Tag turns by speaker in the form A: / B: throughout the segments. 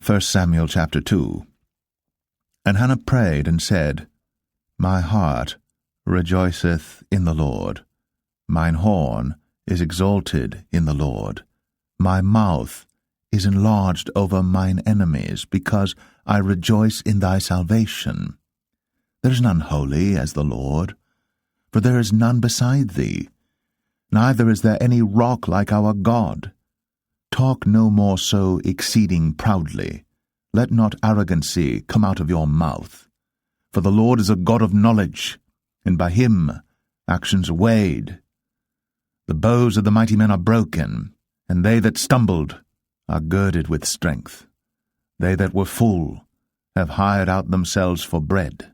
A: 1 Samuel chapter 2. And Hannah prayed and said, My heart rejoiceth in the Lord. Mine horn is exalted in the Lord. My mouth is enlarged over mine enemies, because I rejoice in thy salvation. There is none holy as the Lord, for there is none beside thee. Neither is there any rock like our God. Talk no more so exceeding proudly. Let not arrogancy come out of your mouth. For the Lord is a God of knowledge, and by him actions are weighed. The bows of the mighty men are broken, and they that stumbled are girded with strength. They that were full have hired out themselves for bread,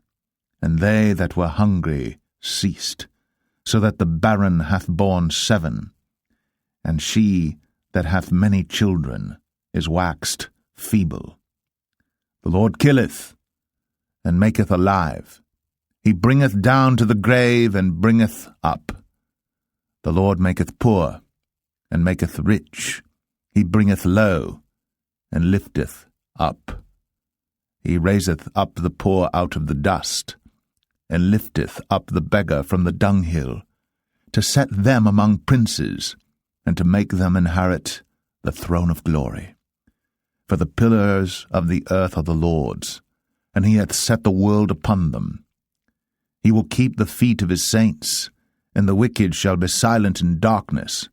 A: and they that were hungry ceased, so that the barren hath borne 7, and she that hath many children is waxed feeble. The Lord killeth, and maketh alive. He bringeth down to the grave, and bringeth up. The Lord maketh poor, and maketh rich. He bringeth low, and lifteth up. He raiseth up the poor out of the dust, and lifteth up the beggar from the dunghill, to set them among princes, and to make them inherit the throne of glory. For the pillars of the earth are the Lord's, and he hath set the world upon them. He will keep the feet of his saints, and the wicked shall be silent in darkness,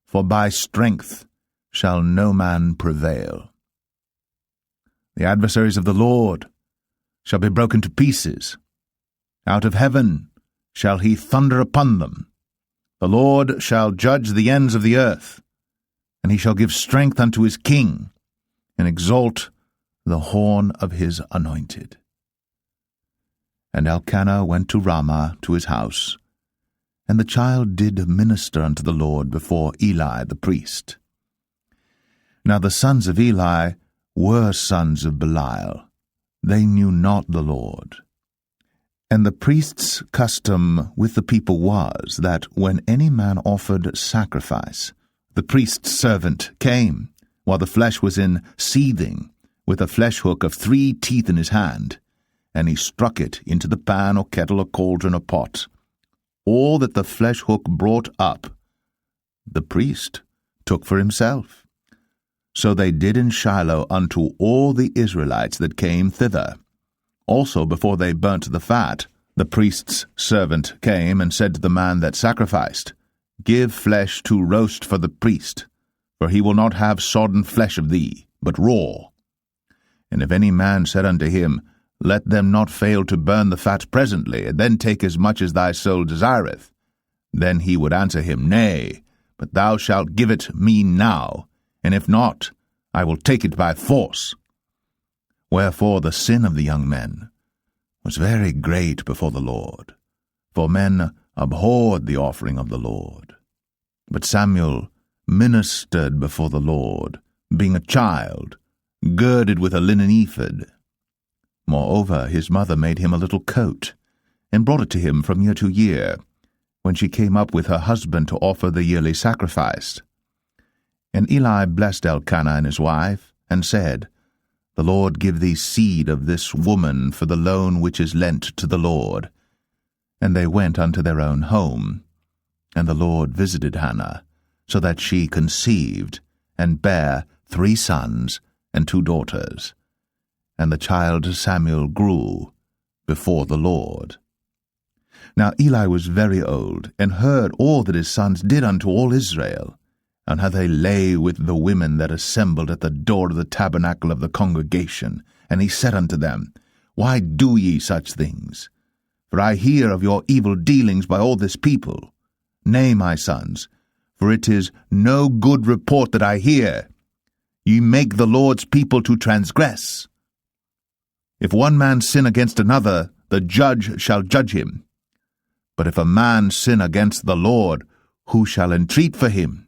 A: for by strength shall no man prevail. The adversaries of the Lord shall be broken to pieces. Out of heaven shall he thunder upon them. The Lord shall judge the ends of the earth, and he shall give strength unto his king, and exalt the horn of his anointed. And Elkanah went to Ramah to his house, and the child did minister unto the Lord before Eli the priest. Now the sons of Eli were sons of Belial. They knew not the Lord. And the priest's custom with the people was that when any man offered sacrifice, the priest's servant came, while the flesh was in seething, with a flesh hook of 3 teeth in his hand, and he struck it into the pan or kettle or cauldron or pot. All that the flesh hook brought up, the priest took for himself. So they did in Shiloh unto all the Israelites that came thither. Also before they burnt the fat, the priest's servant came and said to the man that sacrificed, Give flesh to roast for the priest, for he will not have sodden flesh of thee, but raw. And if any man said unto him, Let them not fail to burn the fat presently, and then take as much as thy soul desireth, then he would answer him, Nay, but thou shalt give it me now, and if not, I will take it by force. Wherefore the sin of the young men was very great before the Lord, for men abhorred the offering of the Lord. But Samuel ministered before the Lord, being a child, girded with a linen ephod. Moreover, his mother made him a little coat, and brought it to him from year to year, when she came up with her husband to offer the yearly sacrifice. And Eli blessed Elkanah and his wife, and said, The Lord give thee seed of this woman for the loan which is lent to the Lord. And they went unto their own home. And the Lord visited Hannah, so that she conceived, and bare 3 sons and 2 daughters. And the child Samuel grew before the Lord. Now Eli was very old, and heard all that his sons did unto all Israel, and how they lay with the women that assembled at the door of the tabernacle of the congregation. And he said unto them, Why do ye such things? For I hear of your evil dealings by all this people. Nay, my sons, for it is no good report that I hear. Ye make the Lord's people to transgress. If one man sin against another, the judge shall judge him. But if a man sin against the Lord, who shall entreat for him?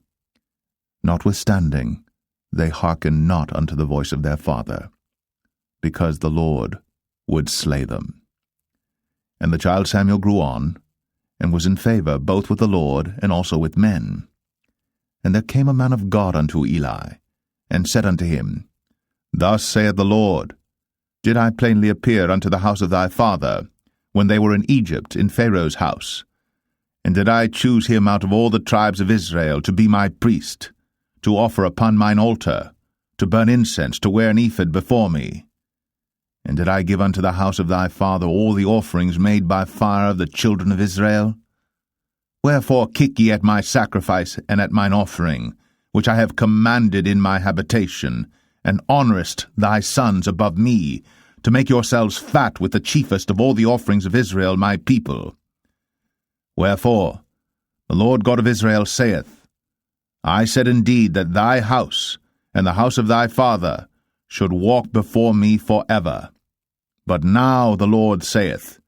A: Notwithstanding, they hearkened not unto the voice of their father, because the Lord would slay them. And the child Samuel grew on, and was in favor both with the Lord and also with men. And there came a man of God unto Eli, and said unto him, Thus saith the Lord, Did I plainly appear unto the house of thy father, when they were in Egypt in Pharaoh's house? And did I choose him out of all the tribes of Israel to be my priest, to offer upon mine altar, to burn incense, to wear an ephod before me? And did I give unto the house of thy father all the offerings made by fire of the children of Israel? Wherefore kick ye at my sacrifice and at mine offering, which I have commanded in my habitation, and honourest thy sons above me, to make yourselves fat with the chiefest of all the offerings of Israel my people? Wherefore, the Lord God of Israel saith, I said indeed that thy house, and the house of thy father, should walk before me for ever. But now the Lord saith,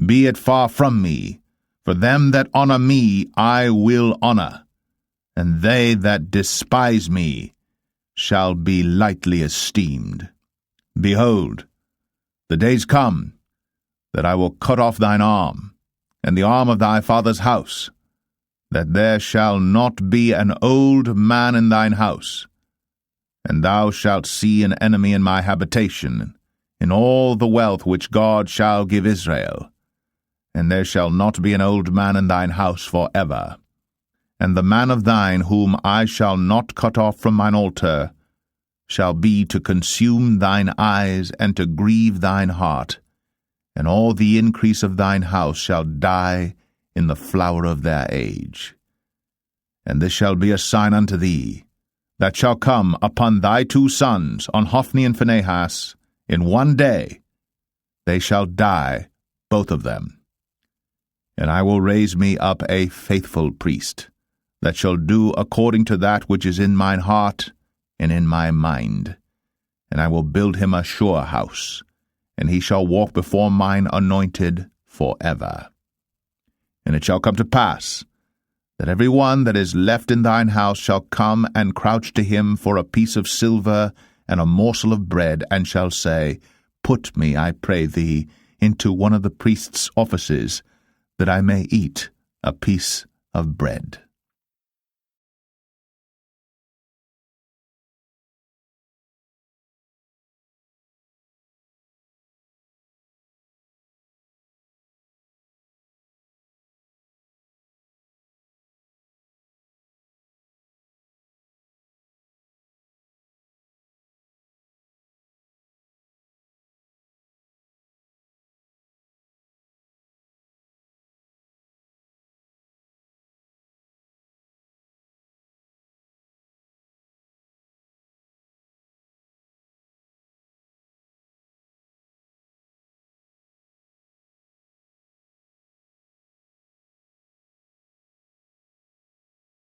A: Be it far from me, for them that honour me I will honour, and they that despise me shall be lightly esteemed. Behold, the days come that I will cut off thine arm, and the arm of thy father's house, that there shall not be an old man in thine house, and thou shalt see an enemy in my habitation, in all the wealth which God shall give Israel, and there shall not be an old man in thine house for ever. And the man of thine whom I shall not cut off from mine altar shall be to consume thine eyes and to grieve thine heart, and all the increase of thine house shall die in the flower of their age. And this shall be a sign unto thee, that shall come upon thy 2 sons, on Hophni and Phinehas, in one day. They shall die, both of them. And I will raise me up a faithful priest, that shall do according to that which is in mine heart and in my mind. And I will build him a sure house, and he shall walk before mine anointed for ever. And it shall come to pass, that every one that is left in thine house shall come and crouch to him for a piece of silver and a morsel of bread, and shall say, Put me, I pray thee, into one of the priest's offices, that I may eat a piece of bread.